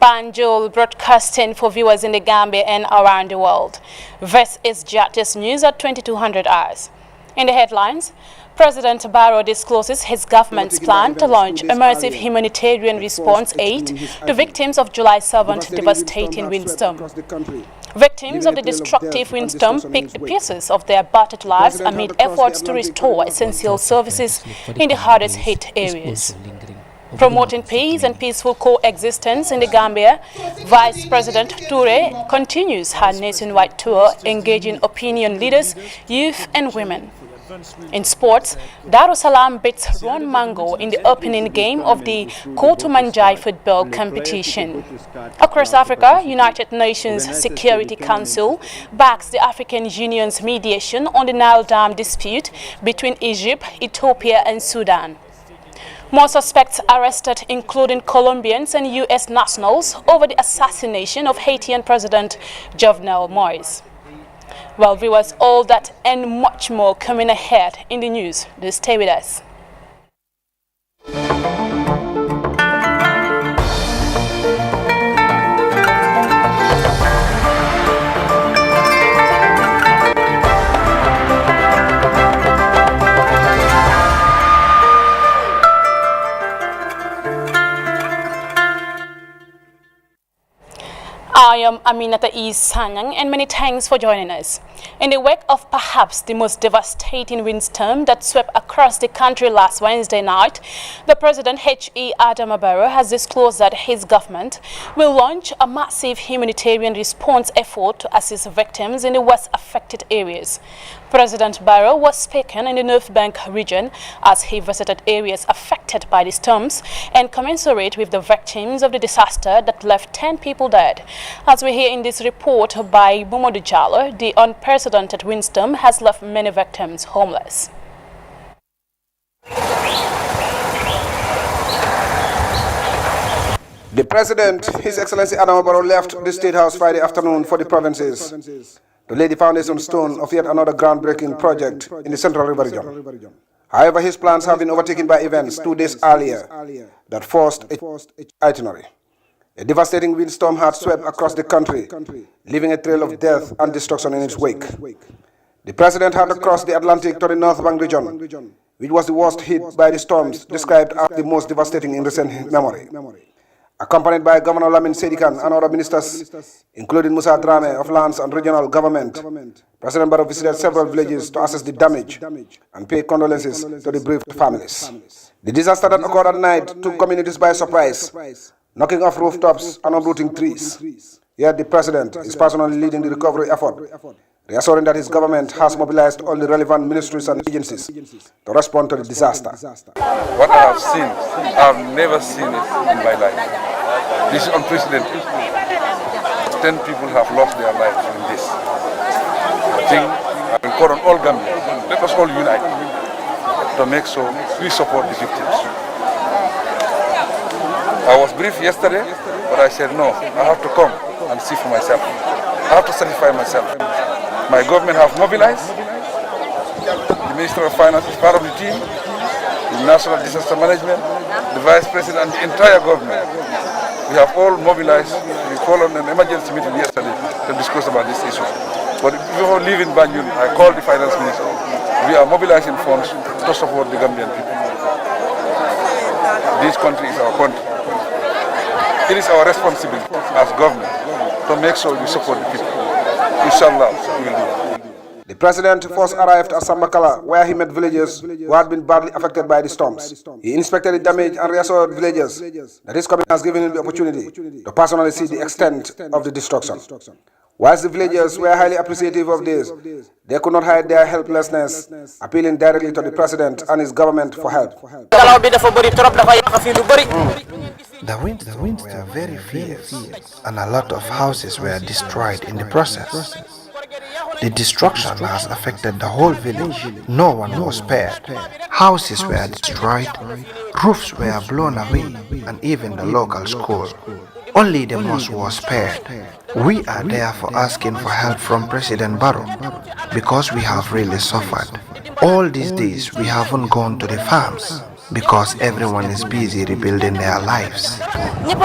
Banjul broadcasting for viewers in the Gambia and around the world. This is GRTS News at 2200 hours. In the headlines, President Barrow discloses his government's plan to launch a massive humanitarian response aid to victims of July 7th devastating windstorm. Victims of the destructive windstorm picked the pieces of their battered lives amid efforts to restore essential services in the hardest hit areas. Promoting peace and peaceful coexistence in the Gambia, Vice President Toure continues her nationwide tour engaging opinion leaders, youth and women. In sports, Darussalam beats Ron Mango in the opening game of the Kotumanjai football competition. Across Africa, United Nations Security Council backs the African Union's mediation on the Nile Dam dispute between Egypt, Ethiopia and Sudan. More suspects arrested, including Colombians and U.S. nationals, over the assassination of Haitian President Jovenel Moïse. Well, viewers, all that and much more coming ahead in the news. Do stay with us. I am Aminata E. Sanyang, and many thanks for joining us. In the wake of perhaps the most devastating windstorm that swept across the country last Wednesday night, the President H.E. Adama Barrow has disclosed that his government will launch a massive humanitarian response effort to assist victims in the worst affected areas. President Barrow was speaking in the North Bank region as he visited areas affected by the storms and commensurate with the victims of the disaster that left 10 people dead. As we hear in this report by Momodu Jallo, the unprecedented windstorm has left many victims homeless. The President, His Excellency Adama Barrow, left the State House Friday afternoon for the provinces to lay the foundation stone of yet another groundbreaking project in the Central River region. However, his plans have been overtaken by events 2 days earlier that forced a itinerary. A devastating windstorm had swept across the country, leaving a trail of death and destruction in its wake. The President had to cross the Atlantic to the North Bank region, which was the worst hit by the storms described as the most devastating in recent memory. Accompanied by Governor Lamin Sedikan and other ministers, including Musa Drame of Lands and Regional Government, President Barrow visited several villages to assess the damage and pay condolences to the bereaved families. The disaster that occurred at night took communities by surprise, knocking off rooftops and uprooting trees. Yet the President is personally leading the recovery effort, reassuring that his government has mobilized all the relevant ministries and agencies to respond to the disaster. What I have seen, I have never seen it in my life. This is unprecedented. 10 people have lost their lives in this. I think I will call on all Gambians, let us all unite to make sure we support the victims. I was briefed yesterday, but I said no, I have to come and see for myself. I have to satisfy myself. My government have mobilized. The Minister of Finance is part of the team, the National Disaster Management, the Vice President and the entire government. We have all mobilized. We called on an emergency meeting yesterday to discuss about this issue. But before leaving Banjul, I called the Finance Minister. We are mobilizing funds to support the Gambian people. This country is our country. It is our responsibility as government to make sure we support the people. Inshallah, we will do it. The President first arrived at Sambakala, where he met villagers who had been badly affected by the storms. He inspected the damage and reassured villagers that his cabinet has given him the opportunity to personally see the extent of the destruction. Whilst the villagers were highly appreciative of this, they could not hide their helplessness, appealing directly to the President and his government for help. The winds were very fierce, and a lot of houses were destroyed in the process. The destruction has affected the whole village. No one was spared. Houses were destroyed, roofs were blown away, and even the local school. Only the mosque was spared. We are therefore asking for help from President Barrow because we have really suffered. All these days we haven't gone to the farms. because everyone is busy rebuilding their lives. The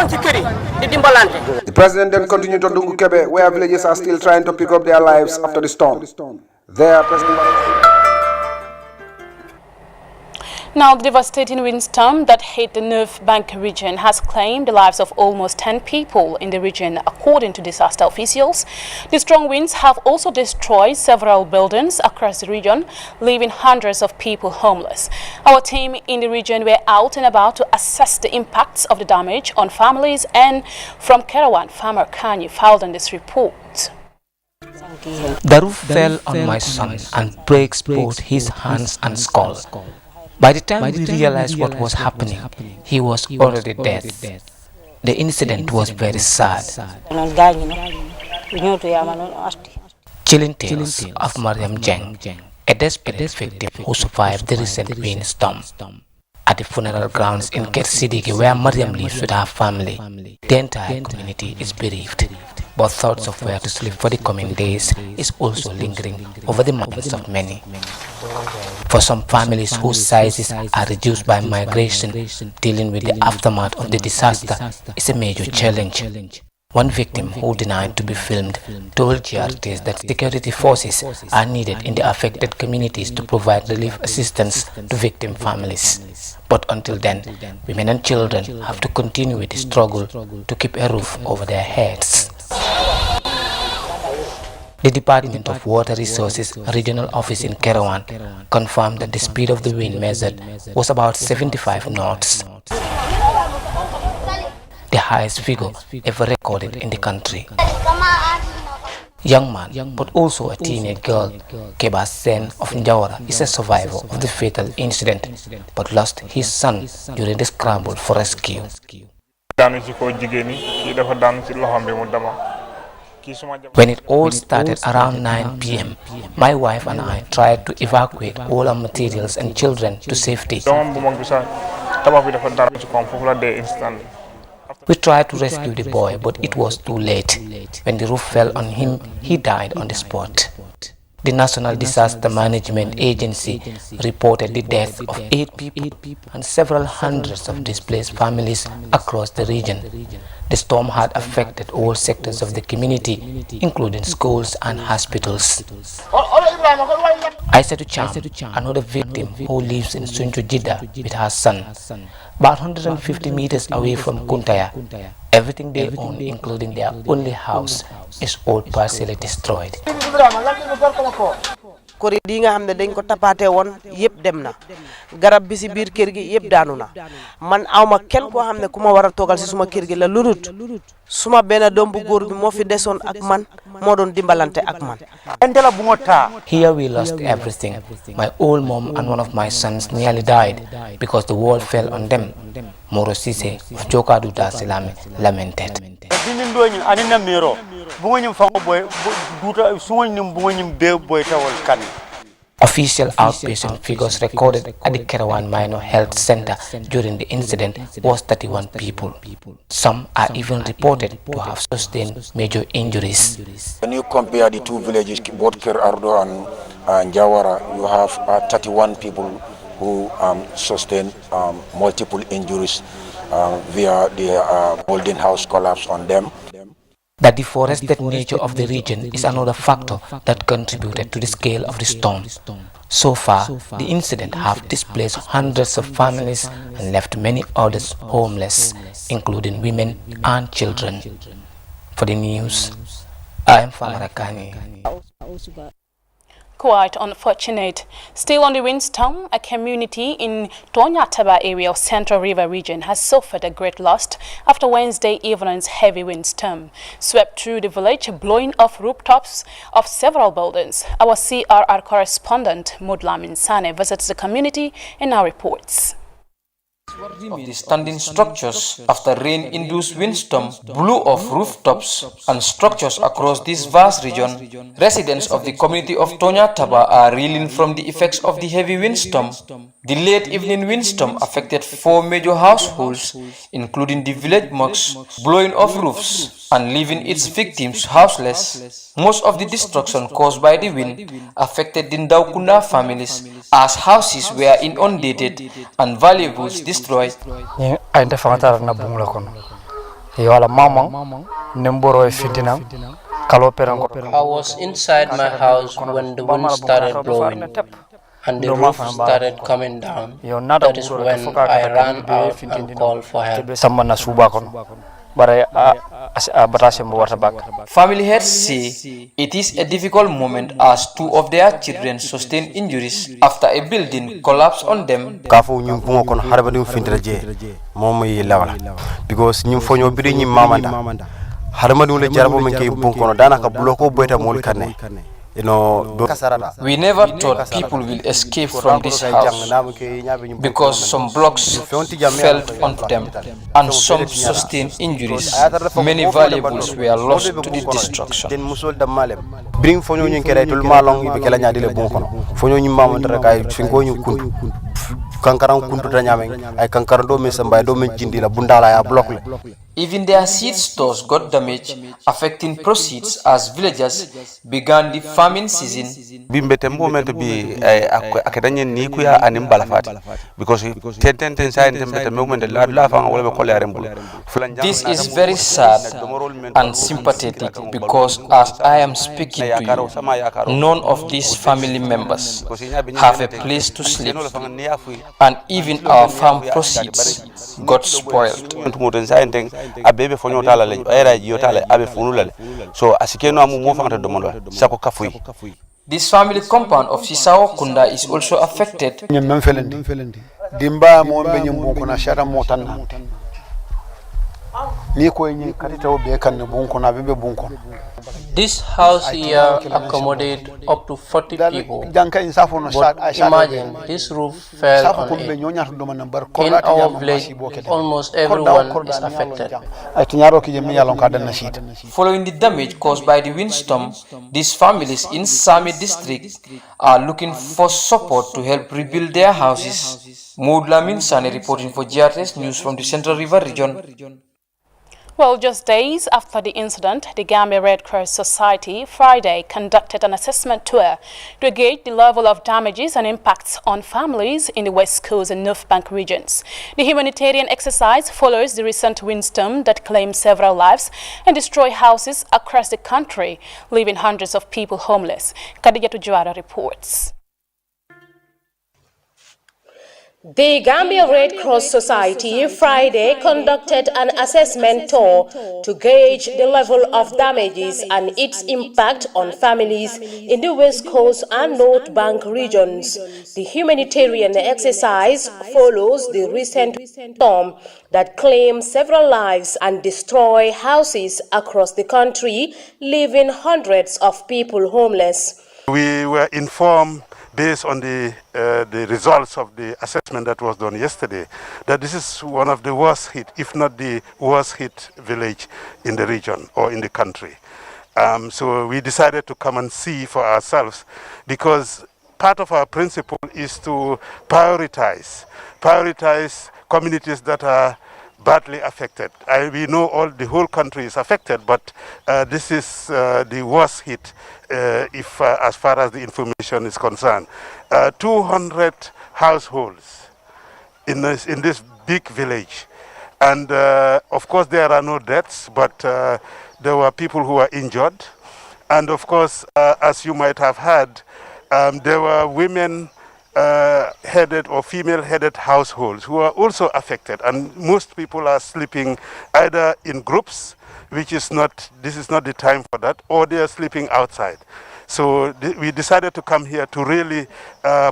president then continued to Dungu Kebe, where villagers are still trying to pick up their lives after the storm. There, Now, the devastating windstorm that hit the North Bank region has claimed the lives of almost 10 people in the region, according to disaster officials. The strong winds have also destroyed several buildings across the region, leaving hundreds of people homeless. Our team in the region were out and about to assess the impacts of the damage on families, and from Kerawan, farmer Kanye filed on this report. The roof fell on my son and breaks both his hands and skull. By the time we realized what was happening, he was already dead. The incident was very sad. Chilling tales of Mariam Jeng, a desperate victim who survived the recent windstorm. At the funeral grounds in Kersidiki, where Mariam lives with her family, the entire community is bereaved. But thoughts of where to sleep for the coming days is also lingering over the minds of many. For some families whose sizes are reduced by migration, dealing with the aftermath of the disaster is a major challenge. One victim who denied to be filmed told GRTS that security forces are needed in the affected communities to provide relief assistance to victim families. But until then, women and children have to continue with the struggle to keep a roof over their heads. The Department of Water Resources Regional Office in Kerawan confirmed that the speed of the wind measured was about 75 knots, the highest figure ever recorded in the country. Young man, but also a teenage girl, Keba Sen of Njawara, is a survivor of the fatal incident, but lost his son during the scramble for rescue. When it all started around 9 p.m., my wife and I tried to evacuate all our materials and children to safety. We tried to rescue the boy, but it was too late. When the roof fell on him, he died on the spot. The National Disaster Management Agency reported the death of 8 people and several hundreds of displaced families across the region. The storm had affected all sectors of the community, including schools and hospitals. I said to Cham, another victim who lives in Sunju Jidda with her son, about 150 meters away from Kuntaya. Everything they own, including their only house, is all partially destroyed. kori di nga xamne dañ ko tapaté won yépp dem na garab bi ci biir kër gi yépp daanu na man awma kenn ko xamne kuma wara togal ci suma kër gi la ludut suma benn doom bu góor bi moo fi desoon ak man moo doon dimbalante ak man. Here we lost everything. My old mom and one of my sons nearly died because the wall fell on them. Moro Sise of Jokadu Dasilame lamented. Official outpatient figures recorded at the Kerawan Minor Health Center during the incident was 31 people. Some are even reported to have sustained major injuries. When you compare the two villages, both Ker Ardo and Njawara, you have 31 people who sustained multiple injuries via the building house collapse on them. The deforested nature of the region is another factor that contributed to the scale of the storm. So far, the incident have displaced hundreds of families and left many others homeless, including women and children. For the news, I am Famarakani. Quite unfortunate. Still on the windstorm, a community in Tonyataba area of Central River region has suffered a great loss after Wednesday evening's heavy windstorm swept through the village, blowing off rooftops of several buildings. Our CRR correspondent Mudlamin Sane visits the community and now reports. of the standing structures after rain-induced windstorm blew off rooftops and structures across this vast region. Residents of the community of Tonya Taba are reeling from the effects of the heavy windstorm. The late evening windstorm affected 4 major households, including the village mosques, blowing off roofs and leaving its victims houseless. Most of the destruction caused by the wind affected the Ndaukunda families, as houses were inundated and valuables destroyed. I was inside my house when the wind started blowing and the roof started coming down. That is when I ran out and called for help. Family heads say it is a difficult moment as 2 of their children sustained injuries after a building collapsed on them. Because we never thought people will escape from this house because some blocks fell onto them and some sustained injuries. Many valuables were lost to the destruction. Even their seed stores got damaged, affecting proceeds as villagers began the farming season. This is very sad and sympathetic because as I am speaking to you, none of these family members have a place to sleep, and even our farm proceeds got spoiled. This family compound of Sisao Kunda is also affected. This house here accommodates up to 40 people, but imagine this roof fell on it. In our village, almost everyone is affected. Following the damage caused by the windstorm, these families in Sami district are looking for support to help rebuild their houses. Moudla Minsane reporting for GRTS News from the Central River region. Well, just days after the incident, the Gambia Red Cross Society Friday conducted an assessment tour to gauge the level of damages and impacts on families in the West Coast and North Bank regions. The humanitarian exercise follows the recent windstorm that claimed several lives and destroyed houses across the country, leaving hundreds of people homeless. Khadija Tujuara reports. The Gambia Red Cross Society Friday conducted an assessment tour to gauge the level of damages and its impact on families in the West Coast and North Bank regions. The humanitarian exercise follows the recent storm that claimed several lives and destroyed houses across the country, leaving hundreds of people homeless. We were informed based on the results of the assessment that was done yesterday, that this is one of the worst hit, if not the worst hit village in the region or in the country. So we decided to come and see for ourselves, because part of our principle is to prioritize communities that are badly affected. We know the whole country is affected, but this is the worst hit as far as the information is concerned. 200 households in this big village, and of course there are no deaths, but there were people who were injured, and of course as you might have heard, there were women headed or female headed households who are also affected, and most people are sleeping either in groups, this is not the time for that, or they are sleeping outside. So we decided to come here to really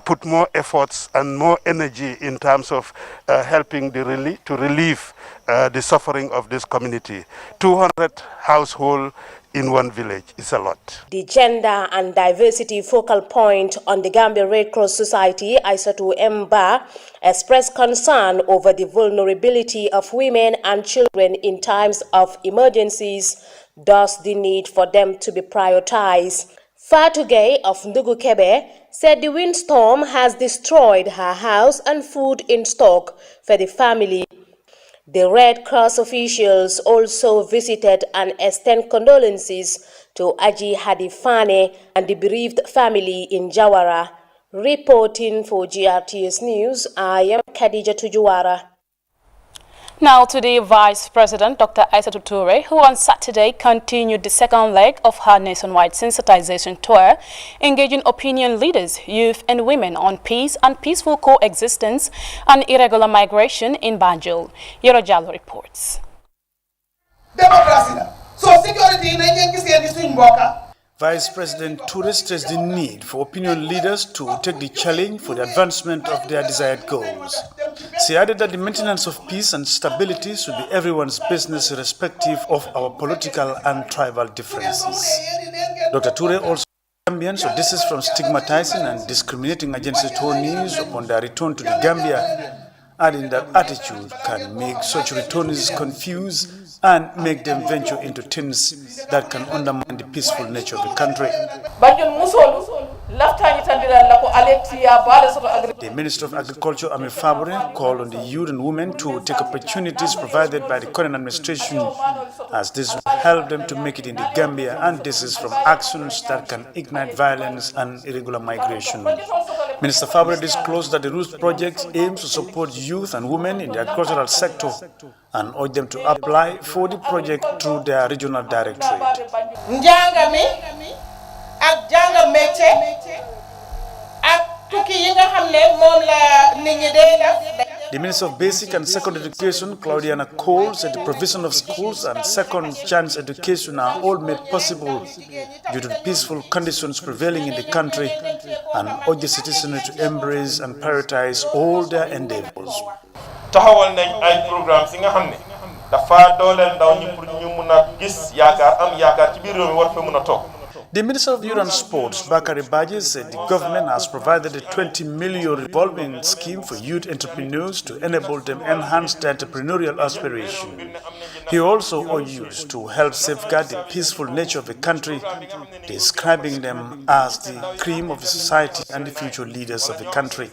put more efforts and more energy in terms of helping to relieve the suffering of this community. 200 households in one village is a lot. The Gender and Diversity Focal Point on the Gambia Red Cross Society, Aissatou Mba, expressed concern over the vulnerability of women and children in times of emergencies, thus the need for them to be prioritized. Fatou Gay of Ndugu Kebe said the windstorm has destroyed her house and food in stock for the family. The Red Cross officials also visited and extended condolences to Aji Hadifane and the bereaved family in Jawara. Reporting for GRTS News, I am Khadija Tujuwara. Now to the Vice President, Dr. Aissatou Toure, who on Saturday continued the second leg of her nationwide sensitization tour, engaging opinion leaders, youth and women on peace and peaceful coexistence and irregular migration in Banjul. Yero Jallo reports. Vice President Toure stressed the need for opinion leaders to take the challenge for the advancement of their desired goals. She added that the maintenance of peace and stability should be everyone's business irrespective of our political and tribal differences. Dr. Toure also Gambians should desist from stigmatizing and discriminating against returnees upon their return to the Gambia, adding that attitude can make such returnees confused and make them venture into things that can undermine the peaceful nature of the country. The Minister of Agriculture, Amir Fabre, called on the youth and women to take opportunities provided by the current administration, as this will help them to make it in the Gambia and desist from actions that can ignite violence and irregular migration. Minister Fabre disclosed that the Roots Project aims to support youth and women in the agricultural sector and urged them to apply for the project through their regional directorate. The Minister of Basic and Secondary Education, Claudiana Cole, said the provision of schools and second chance education are all made possible due to the peaceful conditions prevailing in the country and urged the citizenry to embrace and prioritize all their endeavors. The Minister of Youth and Sports, Bakari Baji, said the government has provided a 20 million revolving scheme for youth entrepreneurs to enable them enhance their entrepreneurial aspiration. He also urged youth to help safeguard the peaceful nature of the country, describing them as the cream of the society and the future leaders of the country.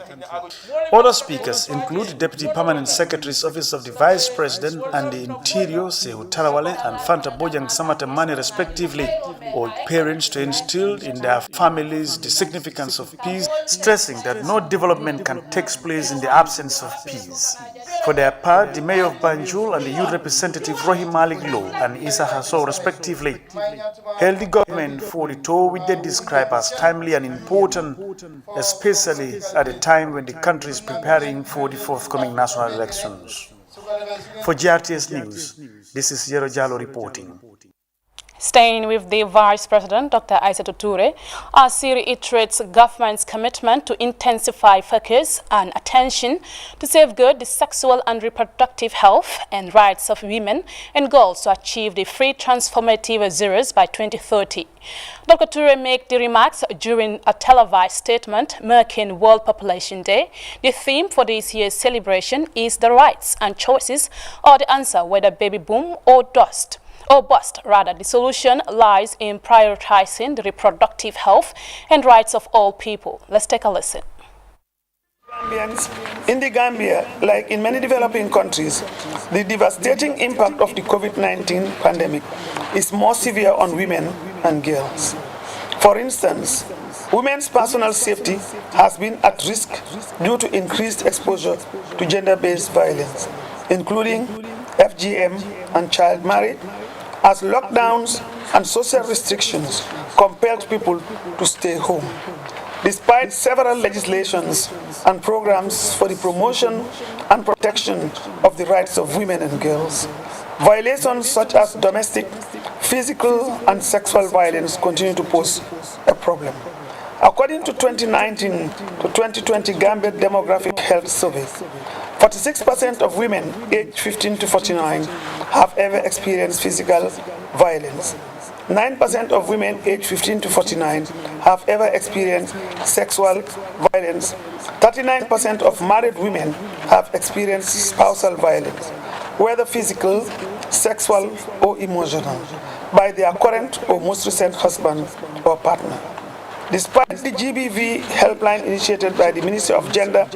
Other speakers include the Deputy Permanent Secretary's Office of the Vice President and the Interior, Sehu Tarawale and Fanta Bojang Samata Mane, respectively, all parents to instill in their families the significance of peace, stressing that no development can take place in the absence of peace. For their part, the Mayor of Banjul and the Youth Representative Rohim Malik Low and Isa Hasso, respectively, held the government for the tour which they describe as timely and important, especially at a time when the country is preparing for the forthcoming national elections. For GRTS News, this is Yero Jallo reporting. Staying with the Vice President, Dr. Aissatou Toure, as she reiterates government's commitment to intensify focus and attention to safeguard the sexual and reproductive health and rights of women and girls to achieve the free transformative zeros by 2030. Dr. Toure made the remarks during a televised statement marking World Population Day. The theme for this year's celebration is the rights and choices are the answer, whether baby boom or bust. The solution lies in prioritizing the reproductive health and rights of all people. Let's take a listen. In the Gambia, like in many developing countries, the devastating impact of the COVID-19 pandemic is more severe on women and girls. For instance, women's personal safety has been at risk due to increased exposure to gender-based violence, including FGM and child marriage, as lockdowns and social restrictions compelled people to stay home. Despite several legislations and programs for the promotion and protection of the rights of women and girls, violations such as domestic, physical, and sexual violence continue to pose a problem. According to 2019 to 2020 Gambia Demographic Health Survey, 46% of women aged 15 to 49 have ever experienced physical violence, 9% of women aged 15 to 49 have ever experienced sexual violence. 39% of married women have experienced spousal violence, whether physical, sexual, or emotional, by their current or most recent husband or partner. Despite the GBV helpline initiated by the Ministry of Gender,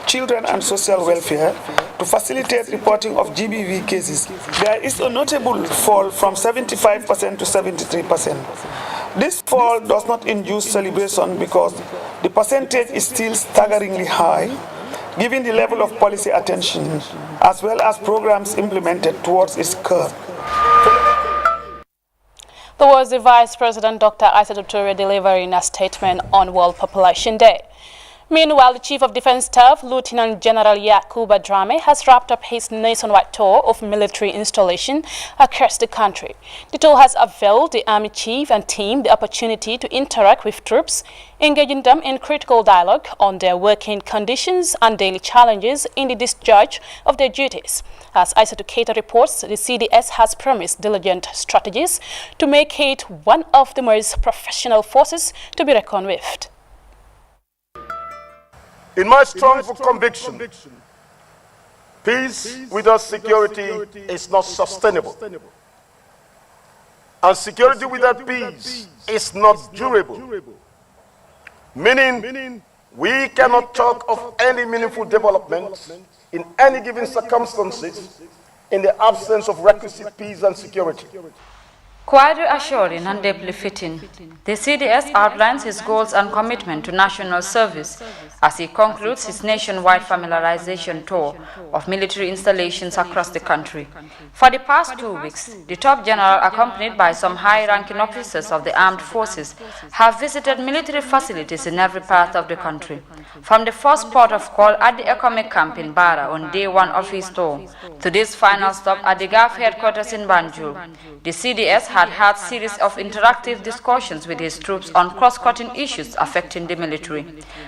Children and Social Welfare to facilitate reporting of GBV cases, there is a notable fall from 75% to 73%. This fall does not induce celebration because the percentage is still staggeringly high, given the level of policy attention as well as programs implemented towards its curb. That was the Vice President Dr. Aissatou Touré delivering a statement on World Population Day. Meanwhile, the Chief of Defense Staff, Lieutenant General Yakuba Drame, has wrapped up his nationwide tour of military installation across the country. The tour has availed the Army Chief and team the opportunity to interact with troops, engaging them in critical dialogue on their working conditions and daily challenges in the discharge of their duties. As Aissatou Keita reports, the CDS has promised diligent strategies to make it one of the most professional forces to be reckoned with. In my strong conviction, peace without security is not sustainable. And security without peace is not durable. Meaning, we cannot talk of any meaningful development in any given circumstances in the absence of requisite peace and security. Quite reassuring and deeply fitting, the CDS outlines his goals and commitment to national service as he concludes his nationwide familiarization tour of military installations across the country. For the past 2 weeks, the top general, accompanied by some high-ranking officers of the armed forces, have visited military facilities in every part of the country. From the first port of call at the economic camp in Bara on day 1 of his tour, to this final stop at the GAF headquarters in Banjul, the CDS had series of interactive discussions with his troops on cross-cutting issues affecting the military.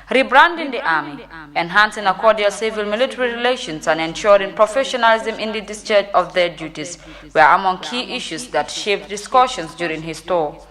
Rebranding the army, enhancing a cordial civil-military relations and ensuring professionalism in the discharge of their duties were among key issues that shaped discussions during his tour.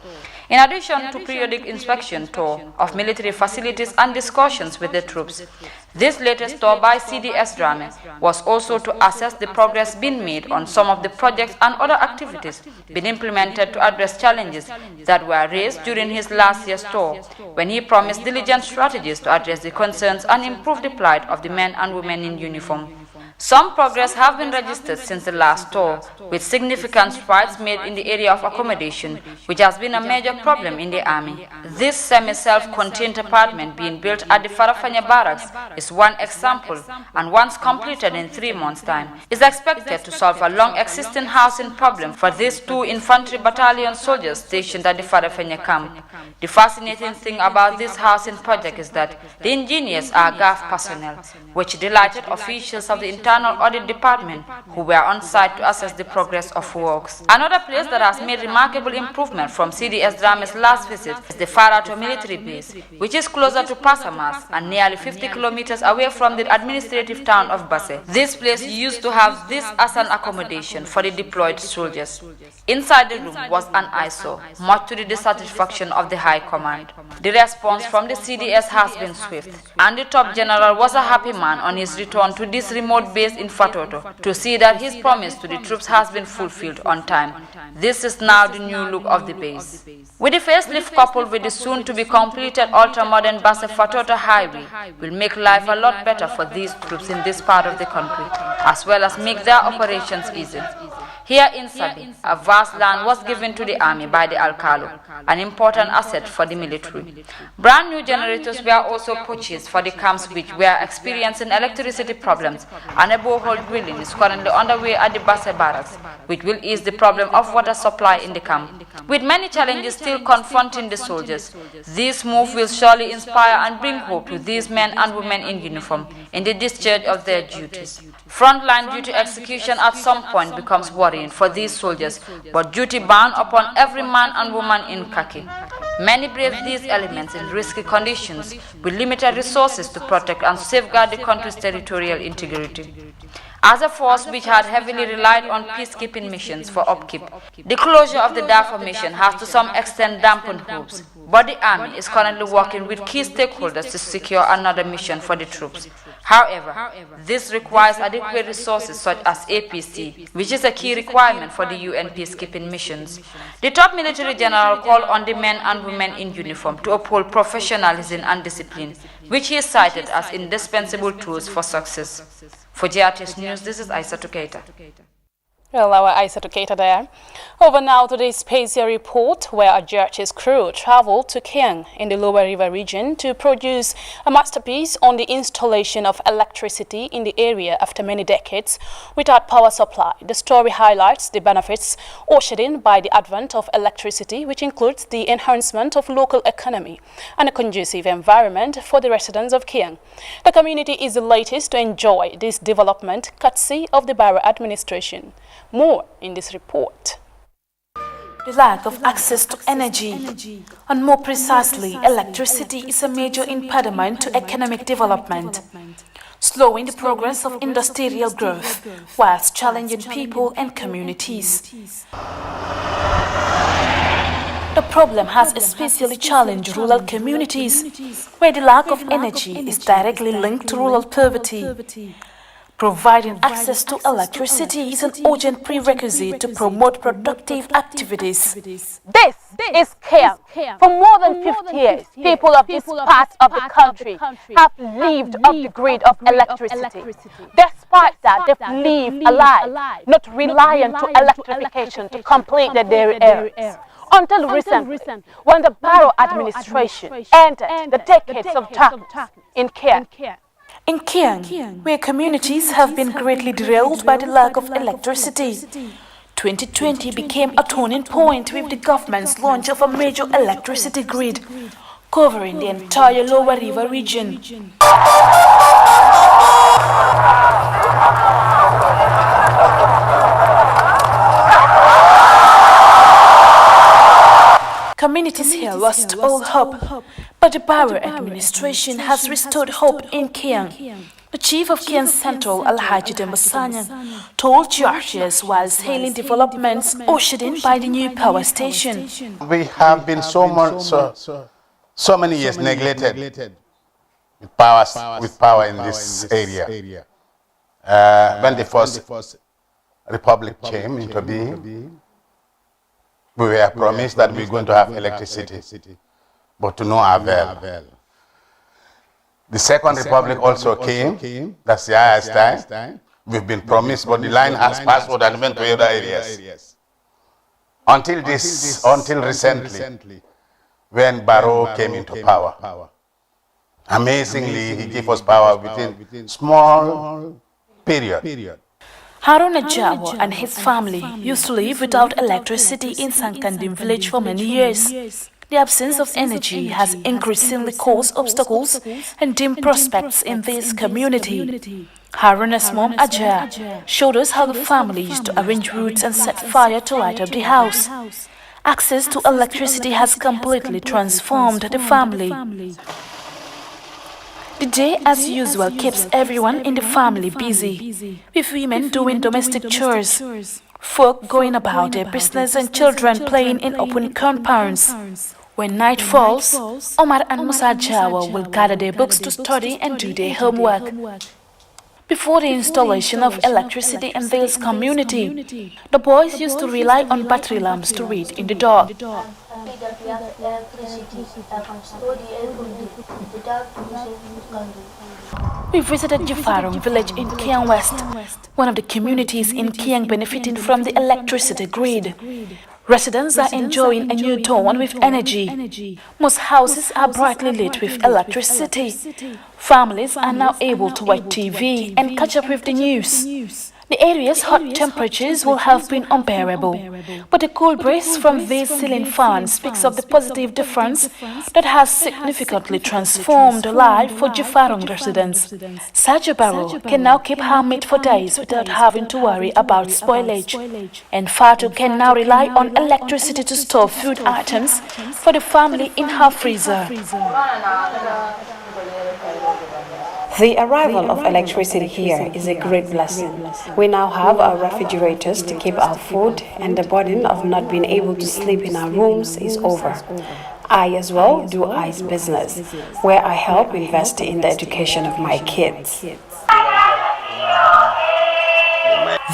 In addition to periodic inspection tour of military facilities and discussions with the troops, this latest tour by CDS Drame was also to assess the progress being made on some of the projects and other activities being implemented to address challenges that were raised during his last year's tour, when he promised diligent strategies to address the concerns and improve the plight of the men and women in uniform. Some progress have been registered since the last tour, with significant strides made in the area of accommodation, which has been a major problem in the army. This semi-self-contained apartment being built at the Farafanya barracks is one example, and once completed in 3 months' time, is expected to solve a long-existing housing problem for these 2 infantry battalion soldiers stationed at the Farafanya camp. The fascinating thing about this housing project is that the engineers are GAF personnel, which delighted officials of the Internal Audit Department who were on site to assess the progress of works. Another place that has made remarkable improvement from CDS Drame's last visit is the Farato military base, which is closer to Pasamas and nearly 50 kilometers away from the administrative town of Basse. This place used to have this as an accommodation for the deployed soldiers. Inside the room was an eyesore, much to the dissatisfaction of the High Command. The response from the CDS has been swift, and the top general was a happy man on his return to this remote base in Fatoto to see that his promise to the troops has been fulfilled on time. This is now the new look of the base. With the facelift coupled with the soon-to-be completed ultra-modern Basse-Fatoto highway will make life a lot better for these troops in this part of the country, as well as make their operations easy. Here in Sabi, a vast land was given to the army by the Alcalo, an important asset for the military. Brand new generators were also purchased for the camps which were experiencing electricity problems, and a borehole drilling is currently underway at the Basse Barracks, which will ease the problem of water supply in the camp. With many challenges still confronting the soldiers, this move will surely inspire and bring hope to these men and women in uniform in the discharge of their duties. Frontline duty execution at some point becomes worrying for these soldiers, but duty bound upon every man and woman in khaki. Many brave these elements in risky conditions with limited resources to protect and safeguard the country's territorial integrity. As a force which had heavily relied on peacekeeping missions for upkeep, the closure of the Darfur mission has to some extent dampened hopes, but the army is currently working with key stakeholders to secure another mission for the troops. However, this requires adequate resources such as APC, which is a key requirement for the UN peacekeeping missions. The top military general called on the men and women in uniform to uphold professionalism and discipline, which he cited as indispensable tools for success. For GRTS News, this is Aissatou Keita. Well, our Aissatou Keita there. Over now to the Spezia report, where a GRTS crew traveled to Kiang in the Lower River region to produce a masterpiece on the installation of electricity in the area after many decades without power supply. The story highlights the benefits ushered in by the advent of electricity, which includes the enhancement of local economy and a conducive environment for the residents of Kiang. The community is the latest to enjoy this development, courtesy of the Barrow administration. More in this report. The lack of access to energy, and more precisely, electricity, is a major impediment to economic development, slowing the progress of industrial growth, whilst challenging people and communities. The problem has especially challenged rural communities, where the lack of energy is directly linked to rural poverty. Providing access to electricity is an urgent prerequisite to promote productive activities. This is Kiang. For more than 50 years, people of this part of the country have lived off the grid of electricity. Despite that, they've lived a life not reliant to electrification to complete their daily errands. Until recently, when the Barrow administration entered the decades of darkness in Kiang. In Kiang, where communities have been greatly derailed by the lack of electricity, 2020 became a turning point with the government's launch of a major electricity grid covering the entire Lower River region. Communities here lost all hope, but the Barrow administration has restored hope in Kiang. The chief of Kiang Central, Alhaji Dembasanya, told GRTS whilst hailing developments ushered in by the new power station. We have been so many years neglected with power in this area. When the first republic came into being, we were promised that we were going to have electricity, but to no avail. The Second Republic also came, that's the highest time. We've been promised, but the line has passed and went to other areas. Until recently, when Barrow came into power. Amazingly, he gave us power within small period. Haruna Jawa and his family used to live without electricity in Sankandim village for many years. The absence of energy has increasingly caused obstacles and dim prospects in this community. Haruna's mom, Ajah, showed us how the family used to arrange routes and set fire to light up the house. Access to electricity has completely transformed the family. The day, as usual, keeps everyone in the family busy, with women doing domestic chores, folk going about their business and children playing in open compounds. When night falls, Omar and Musa Jawa will gather their books to study and do their homework. Before the installation of electricity in this community, the boys used to rely on battery lamps to read in the dark. We visited Jafarong village in Kiang West, one of the communities in Kiang benefiting from the electricity grid. Residents are enjoying a new dawn with energy. Most houses are brightly lit with electricity. Families are now able to watch TV and catch up with the news. The area's hot temperatures will have been unbearable, but a cool breeze from these ceiling fans speaks of the positive difference that has significantly transformed life for Jifarong residents. Sajo Barrow can now keep her meat for days without having to worry about spoilage, and Fatu can now rely on electricity to store food items for the family in her freezer. The arrival of electricity here is a great blessing. We now have our refrigerators to keep our food, and the burden of not being able to sleep in our rooms is over. I as well do ice business, where I help invest in the education of my kids.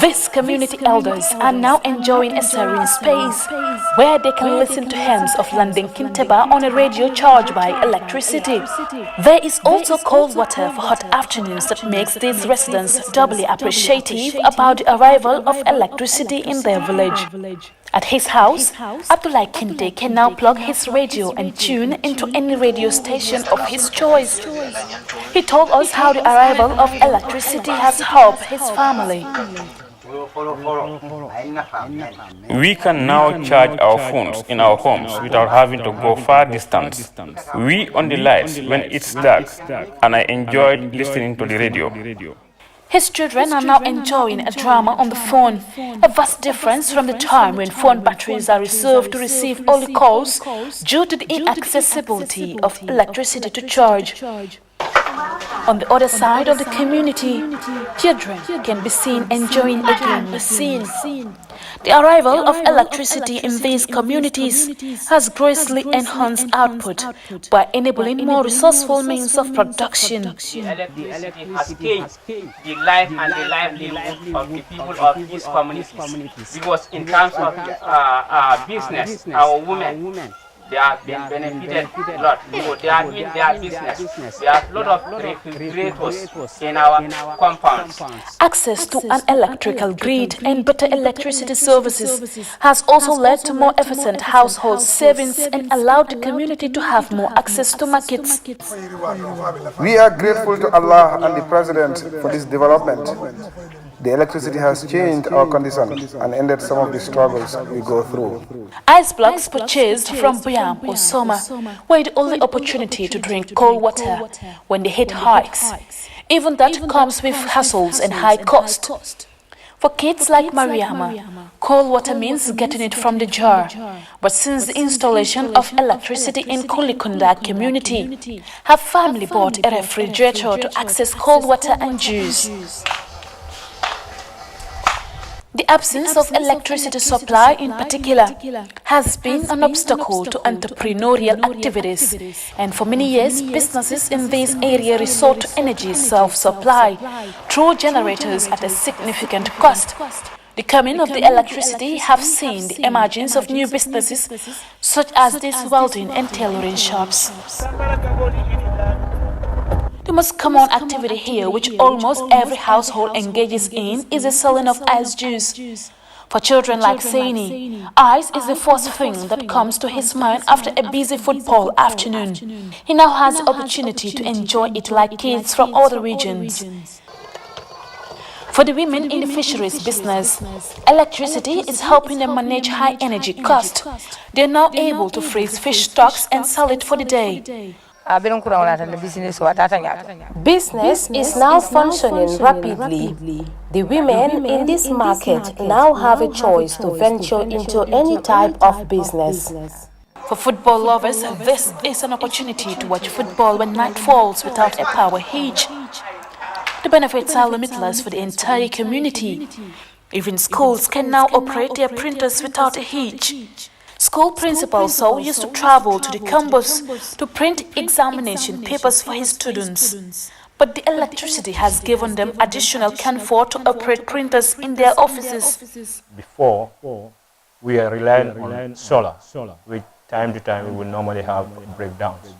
These community elders are now enjoying a serene space where they can listen to hymns of London Kinteba on a radio charged by electricity. There is also cold water for hot afternoons that makes these residents doubly appreciative about the arrival of electricity in their village. At his house, Abdullah Kinte can now plug his radio and tune into any radio station of his choice. He told us how the arrival of electricity has helped his family. We can now charge our phones in our homes without having to go far distance. We on the lights when it's dark, and I enjoyed listening to the radio. His children are now enjoying a drama on the phone, a vast difference from the time when phone batteries are reserved to receive only calls due to the inaccessibility of electricity to charge. On the other side of the community, children can be seen enjoying a game scene. The arrival of electricity in these communities has greatly enhanced output by enabling more resourceful means of production. The electricity has changed the life and the livelihood of the people of these communities. Because in terms of business, our women, they have been benefited a lot. So they are doing their business. We have a lot of refrigerators in our compounds. Access to an electrical grid and better electricity services has also led to more efficient household savings and allowed the community to have more access to markets. We are grateful to Allah and the President for this development. The electricity has changed our condition and ended some of the struggles we go through. Ice blocks purchased from Buyam or Soma were the only opportunity to drink cold water when the heat hikes. Even that comes with hassles and high cost. For kids like Mariama, cold water means getting it from the jar. But since the installation of electricity in Kulikunda community, her family bought a refrigerator to access cold water and juice. The absence of electricity supply in particular has been an obstacle to entrepreneurial activities, and for many years businesses in this area resort to energy self-supply through generators at a significant cost. The coming of the electricity have seen the emergence of new businesses such as these welding and tailoring shops. The most common activity here, which almost every household engages in, is the selling of ice juice. For children like Saini, ice is the first thing that comes to his mind after a busy football afternoon. He now has the opportunity to enjoy it like kids from other regions. For the women in the fisheries business, electricity is helping them manage high energy costs. They are now able to freeze fish stocks and sell it for the day. Business is now functioning rapidly. The women in this market now have a choice to venture into any type of business. For football lovers, this is an opportunity to watch football when night falls without a power hitch. The benefits are limitless for the entire community. Even schools can now operate their printers without a hitch. School principal Saul used to travel to the campus to print examination papers for his students. But the electricity has given them additional comfort to operate printers in their offices. Before, we are relying on solar, which time to time we will normally have breakdowns.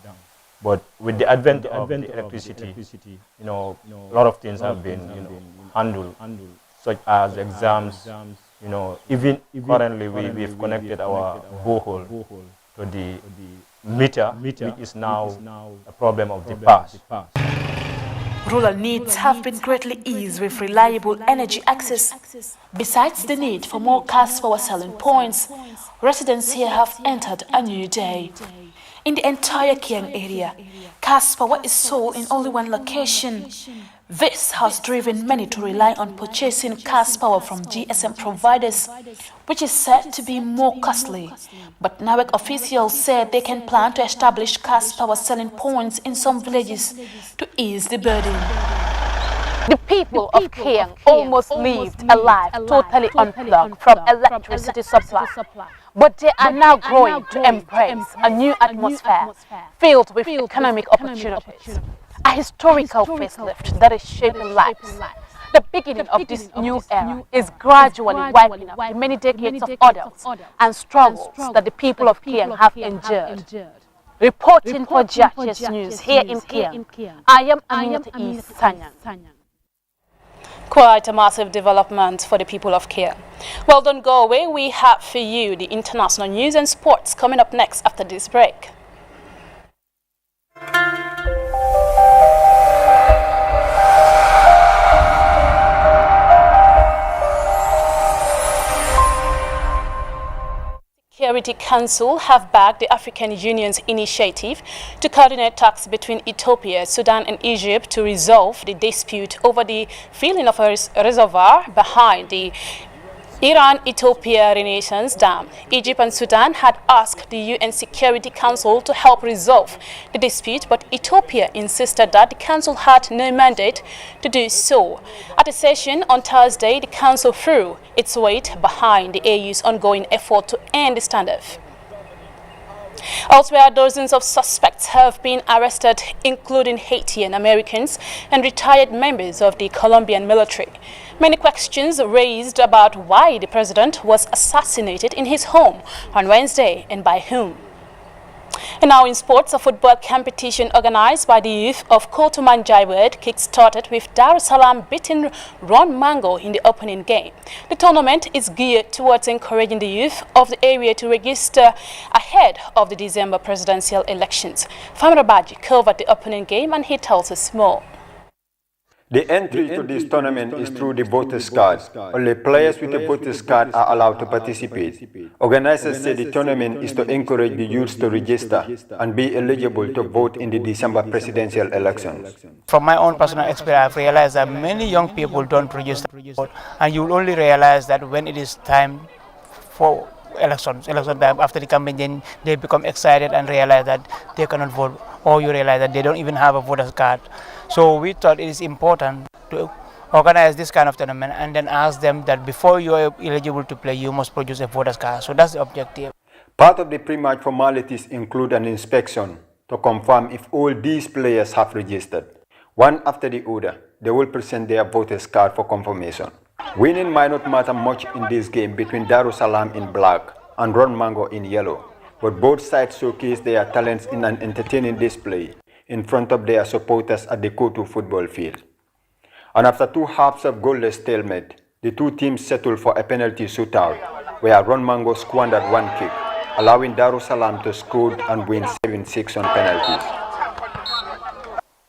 But with the advent of the electricity, a lot of things have been handled, such as exams. Even currently we've connected our borehole to the meter, which is now a problem of the past. rural needs have been greatly eased with reliable energy access. Besides the need for more cash power selling points, residents here have entered a new day. In the entire Kiang area, cash power is sold in only one location. This has driven many to rely on purchasing cash power from GSM providers, which is said to be more costly. But NAWEC officials said they can plan to establish cash power selling points in some villages to ease the burden. The people of Kiang almost lived a life totally unplugged from electricity supply. But they are now growing to embrace a new atmosphere filled with economic opportunities. A historical facelift that is shaping lives. The beginning of this new era is gradually wiping out the many decades of ordeals and struggles that the people of Kiang have endured. Reporting for GRTS News here in Kiang, I am Aminata E. Sanyang. Quite a massive development for the people of Kiang. Well, don't go away. We have for you the international news and sports coming up next after this break. Security Council have backed the African Union's initiative to coordinate talks between Ethiopia, Sudan and Egypt to resolve the dispute over the filling of a reservoir behind the Iran-Ethiopia Renaissance Dam. Egypt and Sudan had asked the UN Security Council to help resolve the dispute, but Ethiopia insisted that the Council had no mandate to do so. At a session on Thursday, the Council threw its weight behind the AU's ongoing effort to end the standoff. Elsewhere, dozens of suspects have been arrested, including Haitian Americans and retired members of the Colombian military. Many questions raised about why the president was assassinated in his home on Wednesday and by whom. And now in sports, a football competition organized by the youth of Kotumanjai Ward kick-started with Dar es Salaam beating Ron Mango in the opening game. The tournament is geared towards encouraging the youth of the area to register ahead of the December presidential elections. Famara Baji covered the opening game and he tells us more. The entry to this tournament is through the voters card. Only players with a voters card are allowed to participate. Organizers say the tournament is to encourage the youths to register and be eligible to vote in the December presidential elections. From my own personal experience, I've realized that many young people don't register to vote, and you will only realize that when it is time for election time after the campaign, then they become excited and realize that they cannot vote, or you realize that they don't even have a voter's card. So we thought it is important to organize this kind of tournament and then ask them that before you are eligible to play, you must produce a voter's card. So that's the objective. Part of the pre-match formalities include an inspection to confirm if all these players have registered. One after the other, they will present their voter's card for confirmation. Winning might not matter much in this game between Dar es Salaam in black and Ron Mango in yellow, but both sides showcase their talents in an entertaining display in front of their supporters at the Kotu football field. And after 2 halves of goalless stalemate, the two teams settled for a penalty shootout, where Ron Mango squandered one kick, allowing Dar es Salaam to score and win 7-6 on penalties.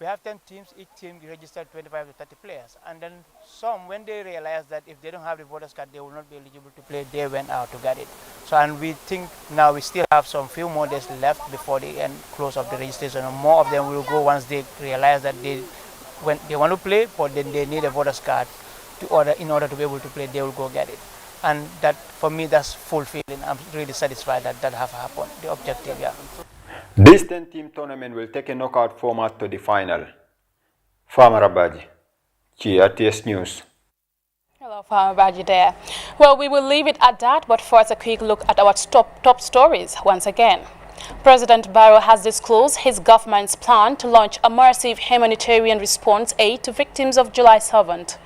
We have 10 teams, each team registered 25 to 30 players, and then some, when they realized that if they don't have the voters card, they will not be eligible to play, they went out to get it. So, and we think now we still have some few more days left before the end close of the registration, and more of them will go once they realize that they want to play, but then they need a voters card in order to be able to play, they will go get it. And that, for me, that's fulfilling. I'm really satisfied that that have happened, the objective, yeah. This 10-team tournament will take a knockout format to the final. Famara Baji, GRTS News. Hello, Famara Baji there. Well, we will leave it at that, but first a quick look at our top stories once again. President Barrow has disclosed his government's plan to launch a massive humanitarian response aid to victims of July 7th.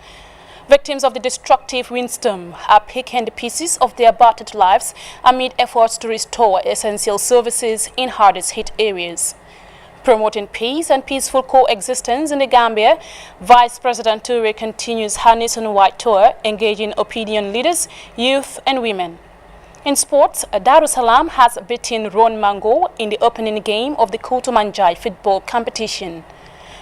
Victims of the destructive windstorm are picking the pieces of their battered lives amid efforts to restore essential services in hardest hit areas. Promoting peace and peaceful coexistence in the Gambia, Vice President Toure continues her nationwide tour, engaging opinion leaders, youth and women. In sports, Dar es Salaam has beaten Ron Mango in the opening game of the Kotumanjai football competition.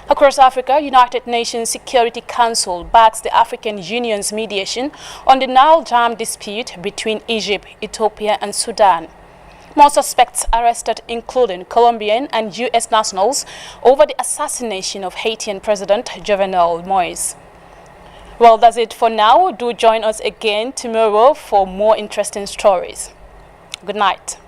Across Africa, United Nations Security Council backs the African Union's mediation on the Nile Dam dispute between Egypt, Ethiopia and Sudan. More suspects arrested, including Colombian and U.S. nationals, over the assassination of Haitian President Jovenel Moise. Well, that's it for now. Do join us again tomorrow for more interesting stories. Good night.